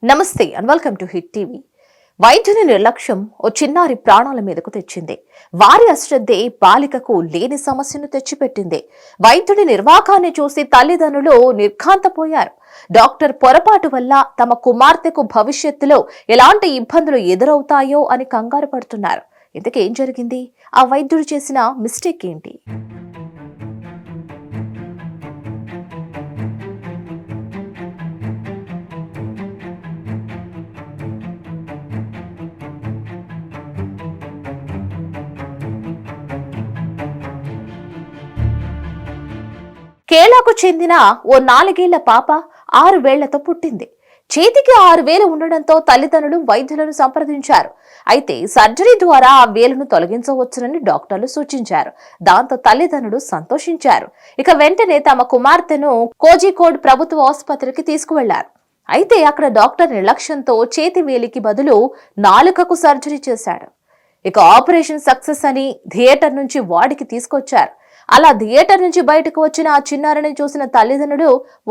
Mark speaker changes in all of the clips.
Speaker 1: నమస్తే and welcome to hit TV. వైద్యుని నిర్లక్ష్యం ఓ చిన్నారి ప్రాణాల మీదకు తెచ్చింది. వారి అశ్రద్ధే బాలికకు లేని సమస్యను తెచ్చిపెట్టింది. వైద్యుడి నిర్వాకాన్ని చూసి తల్లిదండ్రులు నిర్ఘాంతపోయారు. డాక్టర్ పొరపాటు వల్ల తమ కుమార్తెకు భవిష్యత్తులో ఎలాంటి ఇబ్బందులు ఎదురవుతాయో అని కంగారు పడుతున్నారు. ఇంతకేం జరిగింది? ఆ వైద్యుడు చేసిన మిస్టేక్ ఏంటి? కేరళకు చెందిన ఓ 4 ఏళ్ల పాప 6 వేళ్లతో పుట్టింది. చేతికి 6 వేలు ఉండడంతో తల్లిదండ్రులు వైద్యులను సంప్రదించారు. అయితే సర్జరీ ద్వారా ఆ వేలును తొలగించవచ్చునని డాక్టర్లు సూచించారు. దాంతో తల్లిదండ్రులు సంతోషించారు. ఇక వెంటనే తమ కుమార్తెను కోజికోడ్ ప్రభుత్వ ఆసుపత్రికి తీసుకువెళ్లారు. అయితే అక్కడ డాక్టర్ నిర్లక్ష్యంతో చేతి వేలికి బదులు నాలుకకు సర్జరీ చేశాడు. ఇక ఆపరేషన్ సక్సెస్ అని థియేటర్ నుంచి వాడికి తీసుకొచ్చారు. అలా థియేటర్ నుంచి బయటకు వచ్చిన ఆ చిన్నారిని చూసిన తల్లిదండ్రులు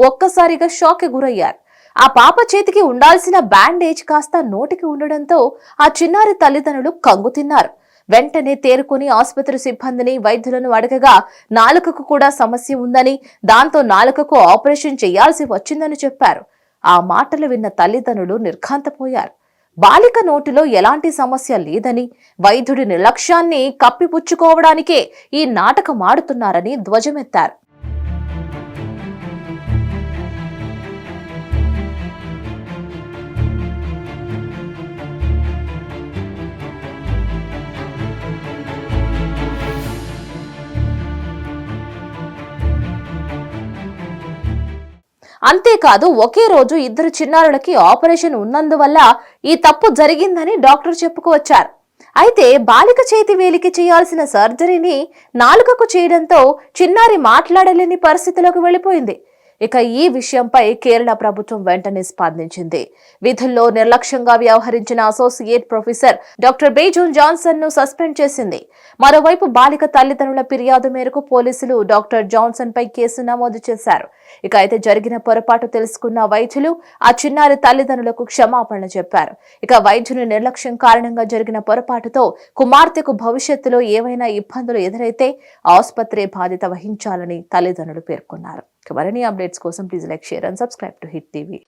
Speaker 1: ఒక్కసారిగా షాక్ కి గురయ్యారు. ఆ పాప చేతికి ఉండాల్సిన బ్యాండేజ్ కాస్త నోటికి ఉండడంతో ఆ చిన్నారి తల్లిదండ్రులు కంగు తిన్నారు. వెంటనే తేరుకుని ఆసుపత్రి సిబ్బందిని వైద్యులను అడగగా నాలుకకు కూడా సమస్య ఉందని, దాంతో నాలుకకు ఆపరేషన్ చేయాల్సి వచ్చిందని చెప్పారు. ఆ మాటలు విన్న తల్లిదండ్రులు నిర్ఘాంతపోయారు. బాలిక నోటిలో ఎలాంటి సమస్య లేదని, వైద్యుడి నిర్లక్ష్యాన్ని కప్పిపుచ్చుకోవడానికే ఈ నాటకం ఆడుతున్నారని ధ్వజమెత్తారు. అంతేకాదు ఒకే రోజు ఇద్దరు చిన్నారులకి ఆపరేషన్ ఉన్నందువల్ల ఈ తప్పు జరిగిందని డాక్టర్ చెప్పుకొచ్చారు. అయితే బాలిక చేతి వేలికి చేయాల్సిన సర్జరీని నాలుకకు చేయడంతో చిన్నారి మాట్లాడలేని పరిస్థితిలోకి వెళ్లిపోయింది. ఇక ఈ విషయంపై కేరళ ప్రభుత్వం వెంటనే స్పందించింది. విధుల్లో నిర్లక్ష్యంగా వ్యవహరించిన అసోసియేట్ ప్రొఫెసర్ డాక్టర్ బేజోన్ జాన్సన్ ను సస్పెండ్ చేసింది. మరోవైపు బాలిక తల్లిదండ్రుల ఫిర్యాదు మేరకు పోలీసులు డాక్టర్ జాన్సన్ పై కేసు నమోదు చేశారు. ఇక అయితే జరిగిన పొరపాటు తెలుసుకున్న వైద్యులు ఆ చిన్నారి తల్లిదండ్రులకు క్షమాపణ చెప్పారు. ఇక వైద్యుని నిర్లక్ష్యం కారణంగా జరిగిన పొరపాటుతో కుమార్తెకు భవిష్యత్తులో ఏవైనా ఇబ్బందులు ఎదురైతే ఆసుపత్రి బాధ్యత వహించాలని తల్లిదండ్రులు పేర్కొన్నారు. మరిన్ని అప్డేట్స్ కోసం please like, share and subscribe to hit TV.